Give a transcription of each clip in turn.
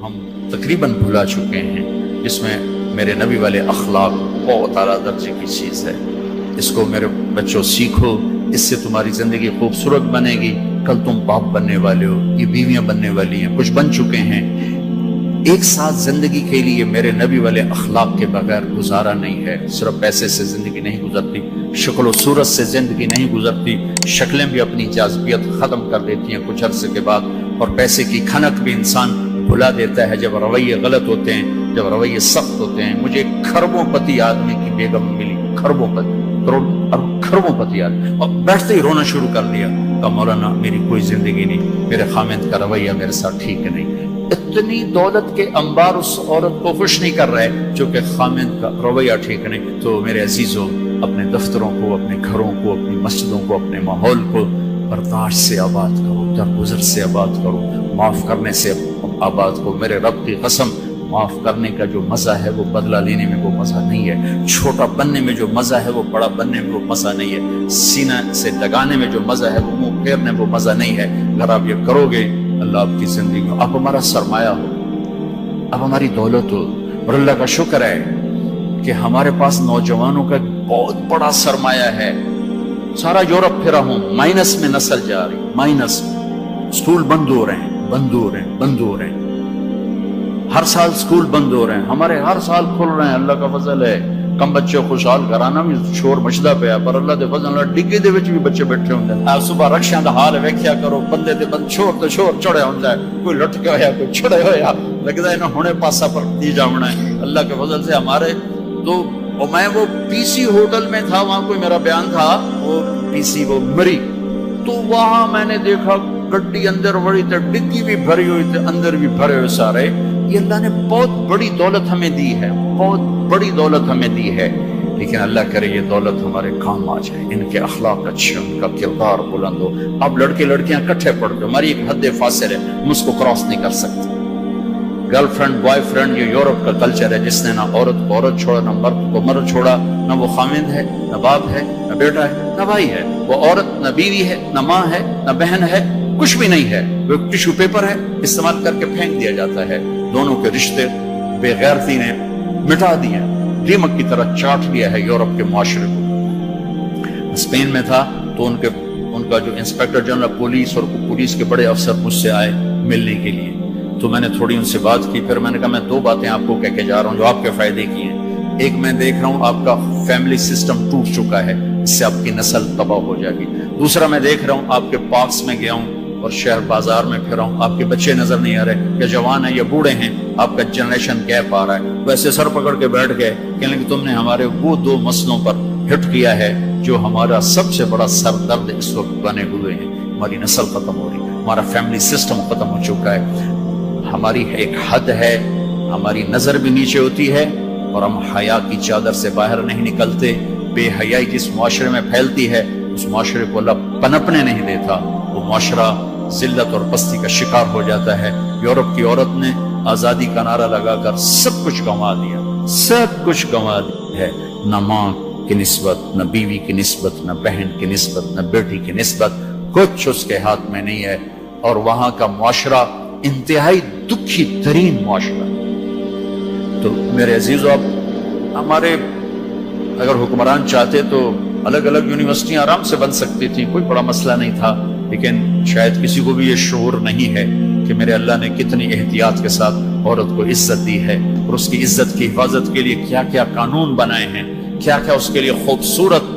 ہم تقریباً بھلا چکے ہیں، جس میں میرے نبی والے اخلاق بہت اعلیٰ درجے کی چیز ہے۔ اس کو میرے بچوں سیکھو، اس سے تمہاری زندگی خوبصورت بنے گی۔ کل تم باپ بننے والے ہو، یہ بیویاں بننے والی ہیں، کچھ بن چکے ہیں۔ ایک ساتھ زندگی کے لیے میرے نبی والے اخلاق کے بغیر گزارا نہیں ہے۔ صرف پیسے سے زندگی نہیں گزرتی، شکل و صورت سے زندگی نہیں گزرتی، شکلیں بھی اپنی جاذبیت ختم کر دیتی ہیں کچھ عرصے کے بعد، اور پیسے کی کھنک بھی انسان بھلا دیتا ہے جب رویے غلط ہوتے ہیں، جب رویے سخت ہوتے ہیں۔ مجھے کھربوں پتی آدمی کی بیگم ملی، کھربوں پتی، کھربوں پتی آدمی، اور بیٹھتے ہی رونا شروع کر دیا۔ کہا مولانا میری کوئی زندگی نہیں، میرے خامند کا رویہ میرے ساتھ ٹھیک نہیں۔ اتنی دولت کے انبار اس عورت کو خوش نہیں کر رہے چونکہ خامند کا رویہ ٹھیک نہیں۔ تو میرے عزیزوں، اپنے دفتروں کو، اپنے گھروں کو، اپنی مسجدوں کو، اپنے ماحول کو برداشت سے آباد کرو، درگزر سے آباد کرو، معاف کرنے سے آباد کرو۔ میرے رب کی قسم، معاف کرنے کا جو مزہ ہے وہ بدلہ لینے میں وہ مزہ نہیں ہے، چھوٹا بننے میں جو مزہ ہے وہ بڑا بننے میں وہ مزہ نہیں ہے، سینہ سے لگانے میں جو مزہ ہے وہ منہ پھیرنے میں وہ مزہ نہیں ہے۔ اگر آپ یہ کرو گے، اللہ آپ کی زندگی میں، آپ ہمارا سرمایہ ہو، آپ ہماری دولت ہو۔ اور اللہ کا شکر ہے کہ ہمارے پاس نوجوانوں کا بہت بڑا سرمایہ ہے۔ سارا یورپ پھرا ہوں، مائنس میں نسل جا رہی، مائنس میں۔ اسکول بند ہو رہے ہیں، بند ہو رہے ہیں، بند ہو رہے ہیں، ہر سال اسکول بند ہو رہے ہیں، ہمارے ہر سال کھل رہے ہیں۔ اللہ کا فضل ہے، کم بچے خوشحال گھرانا بھی شور مچدا پیا، پر اللہ دے فضل نال ڈگے دے وچ بھی بچے بیٹھے ہوندے ہیں۔ صبح رکشیاں دا حال ویکھیا کرو، بندے تے بند شور تے شور چڑھیا ہوندا ہے، کوئی لٹ کے ہویا، کوئی چھڑے ہویا، لگدا ہے انہوں ہنے پاسا پر دی جاونا ہے۔ اللہ کے فضل سے ہمارے تو، اور میں وہ پی سی ہوٹل میں تھا، وہاں کوئی میرا بیان تھا، وہ پی سی وہ مری، تو وہاں میں نے دیکھا گڈی اندر بڑی تے ڈگی بھی بھری ہوئی تے اندر بھی بھرے ہوئے سارے۔ یہ اللہ نے بہت بڑی دولت ہمیں دی ہے، بہت بڑی دولت ہمیں دی ہے، لیکن اللہ کرے یہ دولت ہمارے کام آ جائے، ان کے اخلاق اچھے، ان کا کردار بلند ہو۔ اب لڑکے لڑکیاں کٹھے پڑھتے، ہماری ایک حد فاصل ہے، ہم اس کو کراس نہیں کر سکتے۔ گرل فرینڈ بوائے فرینڈ، یہ یورپ کا کلچر ہے، جس نے نہ عورت کو عورت چھوڑا، نہ مرد کو مرد چھوڑا، نہ وہ خامند ہے، نہ باپ ہے، نہ بیٹا ہے، نہ بھائی ہے، وہ عورت نہ بیوی ہے، نہ ماں ہے، نہ بہن ہے، کچھ بھی نہیں ہے، وہ ٹیشو پیپر ہے، استعمال کر کے پھینک دیا جاتا ہے۔ دونوں کے رشتے بے غیرتی نے مٹا دیے، دیمک کی طرح چاٹ لیا ہے یورپ کے معاشرے کو۔ اسپین میں تھا تو ان کا جو انسپیکٹر جنرل پولیس اور پولیس کے بڑے افسر مجھ سے آئے ملنے کے لیے، تو میں نے تھوڑی ان سے بات کی، پھر میں نے کہا میں دو باتیں آپ کو کہہ کے جا رہا ہوں جو آپ کے فائدے کی ہیں۔ ایک، میں دیکھ رہا ہوں آپ کا فیملی سسٹم ٹوٹ چکا ہے، اس سے آپ کی نسل تباہ ہو جائے گی۔ دوسرا، میں دیکھ رہا ہوں آپ کے پارکس میں گیا ہوں اور شہر بازار میں پھر ہوں، آپ کے بچے نظر نہیں آ رہے، یا جوان ہیں یا بوڑھے ہیں، آپ کا جنریشن گیپ آ رہا ہے۔ ویسے سر پکڑ کے بیٹھ گئے، کہنے کہ تم نے ہمارے وہ دو مسئلوں پر ہٹ کیا ہے جو ہمارا سب سے بڑا سر درد اس وقت بنے ہوئے ہیں۔ ہماری نسل ختم ہو رہی ہے، ہمارا فیملی سسٹم ختم ہو چکا ہے، ہماری ایک حد ہے، ہماری نظر بھی نیچے ہوتی ہے، اور ہم حیا کی چادر سے باہر نہیں نکلتے۔ بے حیائی جس معاشرے میں پھیلتی ہے، اس معاشرے کو اللہ پنپنے نہیں دیتا، وہ معاشرہ ذلت اور پستی کا شکار ہو جاتا ہے۔ یورپ کی عورت نے آزادی کا نعرہ لگا کر سب کچھ گنوا دیا، سب کچھ گنوا دیا ہے، نہ ماں کی نسبت، نہ بیوی کی نسبت، نہ بہن کی نسبت، نہ بیٹی کی نسبت، کچھ اس کے ہاتھ میں نہیں ہے۔ اور وہاں کا معاشرہ انتہائی دکھی ترین معاشرہ۔ تو میرے عزیزو، اب ہمارے اگر حکمران چاہتے تو الگ الگ یونیورسٹیاں آرام سے بن سکتی تھی، کوئی بڑا مسئلہ نہیں تھا، لیکن شاید کسی کو بھی یہ شعور نہیں ہے کہ میرے اللہ نے کتنی احتیاط کے ساتھ عورت کو عزت دی ہے، اور اس کی عزت کی حفاظت کے لیے کیا کیا قانون بنائے ہیں، کیا کیا اس کے لیے خوبصورت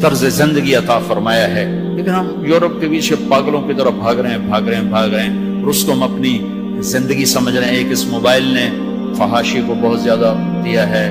طرز زندگی عطا فرمایا ہے۔ لیکن ہم یورپ کے پیچھے پاگلوں کی طرح بھاگ رہے ہیں، اور اس کو ہم اپنی زندگی سمجھ رہے ہیں۔ ایک اس موبائل نے فحاشی کو بہت زیادہ دیا ہے،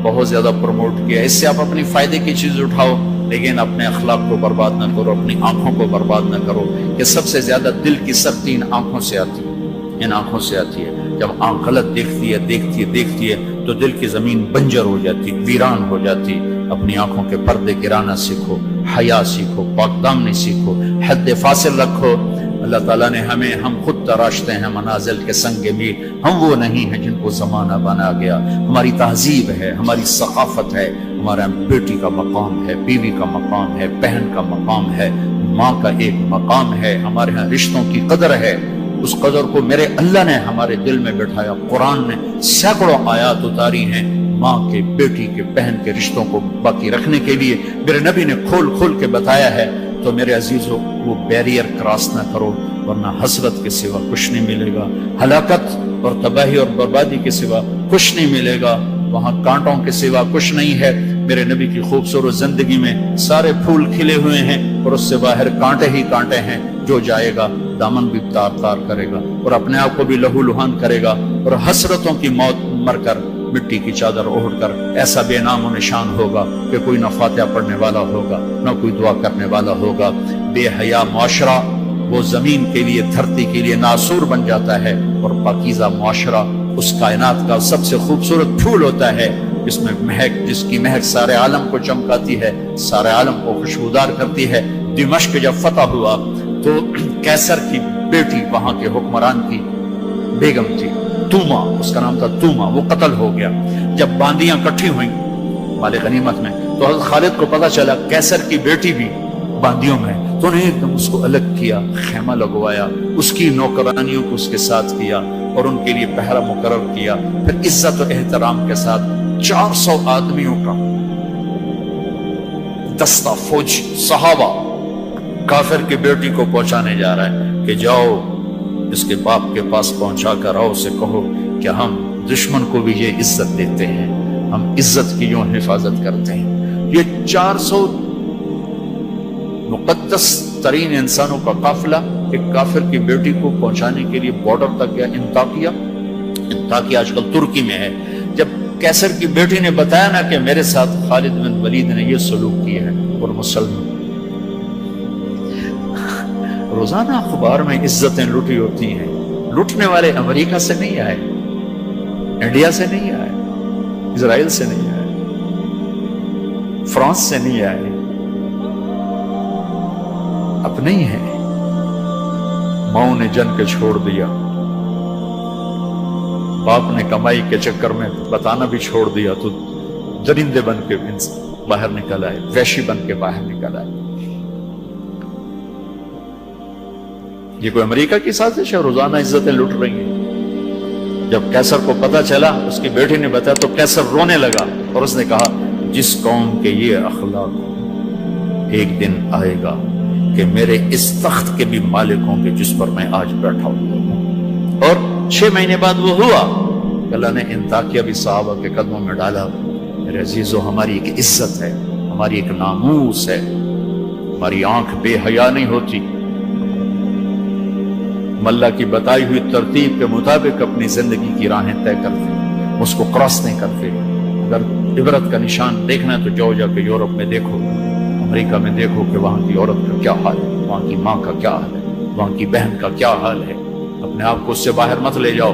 بہت زیادہ پروموٹ کیا ہے، اس سے آپ اپنی فائدے کی چیز اٹھاؤ، لیکن اپنے اخلاق کو برباد نہ کرو، اپنی آنکھوں کو برباد نہ کرو۔ کہ سب سے زیادہ دل کی سختی ان آنکھوں سے آتی ہے، ان آنکھوں سے آتی ہے۔ جب آنکھ غلط دیکھتی ہے تو دل کی زمین بنجر ہو جاتی، ویران ہو جاتی۔ اپنی آنکھوں کے پردے گرانا سیکھو، حیا سیکھو، پاک دامنی سیکھو، حد فاصل رکھو۔ اللہ تعالیٰ نے ہم خود تراشتے ہیں منازل کے سنگ میل، ہم وہ نہیں ہیں جن کو زمانہ بنا گیا۔ ہماری تہذیب ہے، ہماری ثقافت ہے، ہمارا بیٹی کا مقام ہے، بیوی کا مقام ہے، بہن کا مقام ہے، ماں کا ایک مقام ہے، ہمارے ہاں رشتوں کی قدر ہے۔ اس قدر کو میرے اللہ نے ہمارے دل میں بٹھایا. قرآن نے سینکڑوں آیات اتاری ہیں ماں کے، بیٹی کے، بہن کے رشتوں کو باقی رکھنے کے لیے. میرے نبی نے کھول کھول کے بتایا ہے. تو میرے عزیزو وہ بیریئر کراس نہ کرو، ورنہ حسرت کے سوا کچھ نہیں ملے گا، ہلاکت اور تباہی اور بربادی کے سوا کچھ نہیں ملے گا، وہاں کانٹوں کے سوا کچھ نہیں ہے. میرے نبی کی خوبصورت زندگی میں سارے پھول کھلے ہوئے ہیں اور اس سے باہر کانٹے ہی کانٹے ہیں. جو جائے گا دامن بھی تار تار کرے گا اور اپنے آپ کو بھی لہو لہان کرے گا اور حسرتوں کی موت مر کر مٹی کی چادر اوڑھ کر ایسا بے نام و نشان ہوگا کہ کوئی نہ فاتحہ پڑھنے والا ہوگا نہ کوئی دعا کرنے والا ہوگا. بے حیا معاشرہ وہ زمین کے لیے، دھرتی کے لیے ناسور بن جاتا ہے، اور پاکیزہ معاشرہ اس کائنات کا سب سے خوبصورت پھول ہوتا ہے جس میں مہک، جس کی مہک سارے عالم کو چمکاتی ہے، سارے عالم کو خوشبودار کرتی ہے. دمشق جب فتح ہوا تو کیسر کی بیٹی وہاں کے حکمران کی بیگم تھی، توما، اس کا نام تھا توما، وہ قتل ہو گیا. جب باندیاں کٹھی ہوئیں مال غنیمت میں تو حضرت خالد کو پتا چلا کیسر کی بیٹی بھی باندیوں میں، تو انہیں ایک دم اس کو الگ کیا، خیمہ لگوایا، اس کی نوکرانیوں کو اس کے ساتھ کیا اور ان کے لیے پہرا مقرر کیا. پھر عزت و احترام کے ساتھ 400 آدمیوں کا دستہ فوج صحابہ کافر کی بیٹی کو پہنچانے جا رہا ہے کہ جاؤ اس کے باپ کے پاس پہنچا کر آؤ، اسے کہو کہ ہم دشمن کو بھی یہ عزت دیتے ہیں، ہم عزت کی یوں حفاظت کرتے ہیں. یہ 400 مقدس ترین انسانوں کا قافلہ ایک کافر کی بیٹی کو پہنچانے کے لیے بارڈر تک گیا. انطاکیہ آج کل ترکی میں ہے. جب کیسر کی بیٹی نے بتایا نا کہ میرے ساتھ خالد بن ولید نے یہ سلوک کیا ہے اور مسلمان، روزانہ اخبار میں عزتیں لوٹی ہوتی ہیں. لوٹنے والے امریکہ سے نہیں آئے، انڈیا سے نہیں آئے، اسرائیل سے نہیں آئے، فرانس سے نہیں آئے، اپنے ہی ہیں. ماؤں نے جن کے چھوڑ دیا، باپ نے کمائی کے چکر میں بتانا بھی چھوڑ دیا تو درندے بن کے باہر نکل آئے، وحشی بن کے باہر نکل آئے. یہ کوئی امریکہ کی سازش ہے؟ روزانہ عزتیں لٹ رہی ہیں. جب کیسر کو پتا چلا، اس کی بیٹی نے بتایا تو کیسر رونے لگا اور اس نے کہا جس قوم کے یہ اخلاق ایک دن آئے گا کہ میرے اس تخت کے بھی مالک ہوں گے جس پر میں آج بیٹھا ہوں. اور 6 مہینے بعد وہ ہوا. اللہ نے انطاکیہ بھی صحابہ کے قدموں میں ڈالا. میرے عزیزو، ہماری ایک عزت ہے، ہماری ایک ناموس ہے، ہماری آنکھ بے حیا نہیں ہوتی. اللہ کی بتائی ہوئی ترتیب کے مطابق اپنی زندگی کی راہیں طے کرتے، اس کو کراس نہیں کرتے. اگر عبرت کا نشان دیکھنا ہے تو جاؤ جا کے یورپ میں دیکھو، امریکہ میں دیکھو کہ وہاں کی عورت کا کیا حال ہے، وہاں کی ماں کا کیا حال ہے، وہاں کی بہن کا کیا حال ہے. اپنے آپ کو اس سے باہر مت لے جاؤ.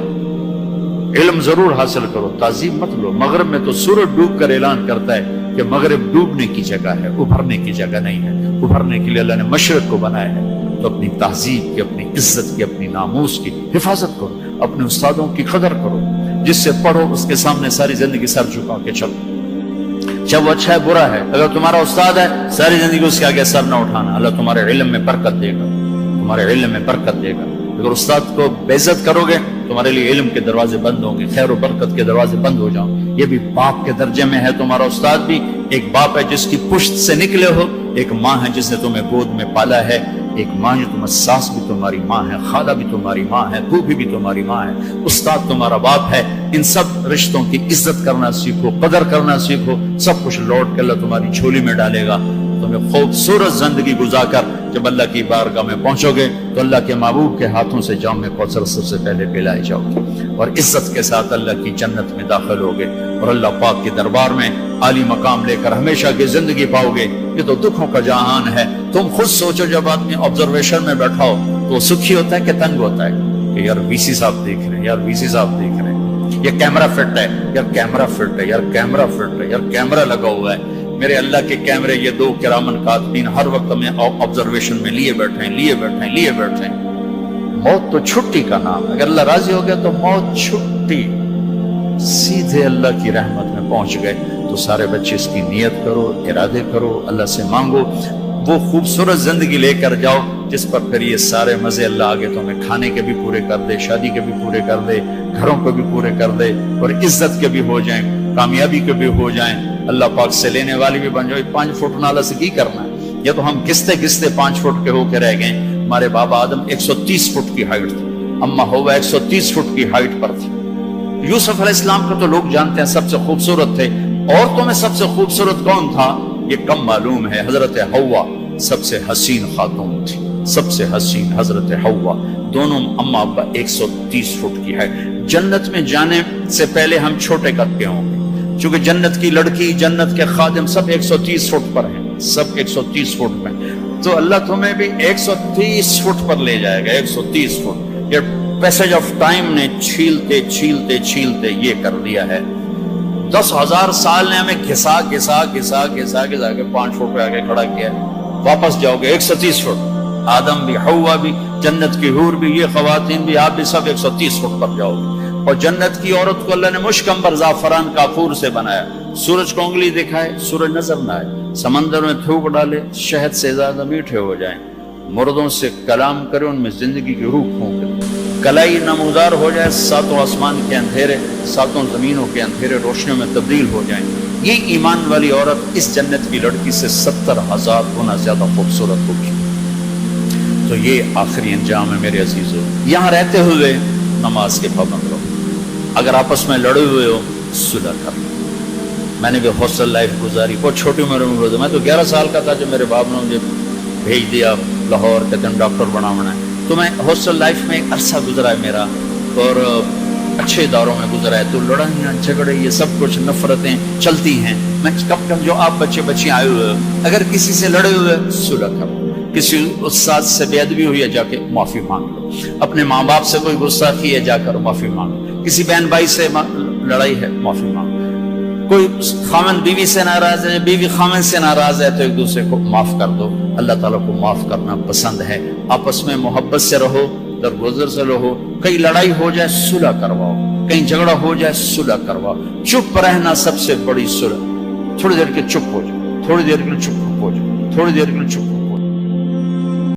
علم ضرور حاصل کرو، تعظیم مت لو. مغرب میں تو سورج ڈوب کر اعلان کرتا ہے کہ مغرب ڈوبنے کی جگہ ہے، ابھرنے کی جگہ نہیں ہے. ابھرنے کے لیے اللہ نے مشرق کو بنایا ہے. تو اپنی تہذیب کی، اپنی عزت کی، اپنی ناموس کی حفاظت کرو. اپنے استادوں کی قدر کرو. جس سے پڑھو اس کے سامنے ساری زندگی سر جھکا کے چلو، چاہے وہ اچھا ہے برا ہے. اگر تمہارا استاد ہے ساری زندگی اس کے آگے سر نہ اٹھانا. اللہ تمہارے علم میں برکت دے گا، تمہارے علم میں برکت دے گا. اگر استاد کو بے عزت کرو گے تمہارے لیے علم کے دروازے بند ہوں گے، خیر و برکت کے دروازے بند ہو جاؤں. یہ بھی باپ کے درجے میں ہے. تمہارا استاد بھی ایک باپ ہے جس کی پشت سے نکلے ہو، ایک ماں ہے جس نے تمہیں گود میں پالا ہے، ایک ماں جو تمہیں ساس بھی تمہاری ماں ہے، خالہ بھی تمہاری ماں ہے، پھوپھی بھی تمہاری ماں ہے، استاد تمہارا باپ ہے. ان سب رشتوں کی عزت کرنا سیکھو، قدر کرنا سیکھو. سب کچھ لوٹ کے اللہ تمہاری جھولی میں ڈالے گا. تمہیں خوبصورت زندگی گزار کر جب اللہ کی بارگاہ میں پہنچو گے تو اللہ کے محبوب کے ہاتھوں سے جام کوثر سب سے پہلے پلائے جاؤ گے اور عزت کے ساتھ اللہ کی جنت میں داخل ہوگے اور اللہ پاک کے دربار میں عالی مقام لے کر ہمیشہ کی زندگی پاؤ گے. یہ تو دکھوں کا جہان ہے. تم خود سوچو جب آدمی آبزرویشن میں بیٹھا ہو تو سکھی ہوتا ہے کہ تنگ ہوتا ہے کہ یار وی سی صاحب دیکھ رہے ہیں، یار وی سی صاحب دیکھ رہے ہیں، یہ کیمرہ فٹ ہے، یار کیمرہ فٹ ہے، یار کیمرہ فٹ ہے، یار کیمرہ لگا ہوا ہے. میرے اللہ کے کیمرے یہ 2 کرامن کاتبین ہر وقت میں آبزرویشن میں لیے بیٹھے ہیں. موت تو چھٹی کا نام ہے. اگر اللہ راضی ہو گیا تو موت چھٹی، سیدھے اللہ کی رحمت میں پہنچ گئے. تو سارے بچے اس کی نیت کرو، ارادے کرو، اللہ سے مانگو. وہ خوبصورت زندگی لے کر جاؤ جس پر پھر یہ سارے مزے اللہ آگے تمہیں کھانے کے بھی پورے کر دے، شادی کے بھی پورے کر دے، گھروں کو بھی پورے کر دے، اور عزت کے بھی ہو جائیں، کامیابی کے بھی ہو جائیں، اللہ پاک سے لینے والی بھی بن جاؤ۔ 5 فٹ نالا سے کی کرنا ہے؟ یہ تو ہم گستے 5 فٹ کے ہو کے رہ گئے۔ ہمارے بابا آدم 130 فٹ کی ہائٹ تھی، اماں ہوا 130 فٹ کی ہائٹ پر تھی۔ یوسف علیہ السلام کو تو لوگ جانتے ہیں سب سے خوبصورت تھے، عورتوں میں سب سے خوبصورت کون تھا یہ کم معلوم ہے، حضرت حوا سب سے حسین خاتون تھی، سب سے حسین حضرت حوا، دونوں اماں ابا 130 فٹ کی ہے۔ جنت میں جانے سے پہلے ہم چھوٹے قد کے ہوں گے، چونکہ جنت کی لڑکی، جنت کے خادم سب 130 فٹ پر ہیں، سب 130 فٹ پر، تو اللہ تمہیں بھی 130 فٹ پر لے جائے گا، 130 فٹ۔ یہ پیسج آف ٹائم نے چھیلتے چھیلتے چھیلتے یہ کر دیا ہے، 10,000 سال نے ہمیں گھسا کے 5 فٹ پہ آگے کھڑا کیا ہے۔ واپس جاؤ گے 130 فٹ، آدم بھی، حوا بھی، جنت کی حور بھی، یہ خواتین بھی، آپ بھی سب 130 فٹ پر جاؤ گے۔ اور جنت کی عورت کو اللہ نے مشکمبر زعفران کافور سے بنایا، سورج کو انگلی دکھائے سورج نظر نہ آئے، سمندر میں تھوک ڈالے شہد سے زیادہ میٹھے ہو جائیں، مردوں سے کلام کرے ان میں زندگی کی روح پھونک دے، کلائی نمودار ہو جائے، 7 آسمان کے اندھیرے 7 زمینوں کے اندھیرے روشنیوں میں تبدیل ہو جائیں۔ یہ ایمان والی عورت اس جنت کی لڑکی سے 70,000 گنا زیادہ خوبصورت ہوگی۔ تو یہ آخری انجام ہے میرے عزیزو۔ یہاں رہتے ہوئے نماز کے پابند رہو، اگر آپس میں لڑے ہوئے ہو صلح کر لو۔ میں نے بھی ہاسٹل لائف گزاری، بہت چھوٹی عمر میں گزاری، میں تو 11 سال کا تھا جب میرے باپ نے مجھے بھیج دیا لاہور، کہتے ہیں ڈاکٹر بنانا ہے، تو میں ہاسٹل لائف میں ایک عرصہ گزرا ہے میرا، اور اچھے اداروں میں گزرا ہے، تو لڑائیاں جھگڑے یہ سب کچھ نفرتیں چلتی ہیں۔ میں کب کب جو آپ بچے بچیاں آئے ہوئے اگر کسی سے لڑے ہوئے صلح کرو، کسی استاد سے بے ادبی ہوئی ہے جا کے معافی مانگ لو، اپنے ماں باپ سے کوئی گستاخی ہے جا کر معافی مانگ لو، کسی بہن بھائی سے لڑائی ہے معافی مانگ لو، کوئی خامن بیوی سے ناراض ہے، بیوی خامن سے ناراض ہے، تو ایک دوسرے کو معاف کر دو۔ اللہ تعالیٰ کو معاف کرنا پسند ہے، آپس میں محبت سے رہو، درگزر سے رہو، کہیں لڑائی ہو جائے صلح کرواؤ، کہیں جھگڑا ہو جائے صلح کرواؤ، چپ رہنا سب سے بڑی صلح۔ تھوڑی دیر کے چپ ہو جاؤ، تھوڑی دیر کے چپ ہو جاؤ، تھوڑی دیر کے چپ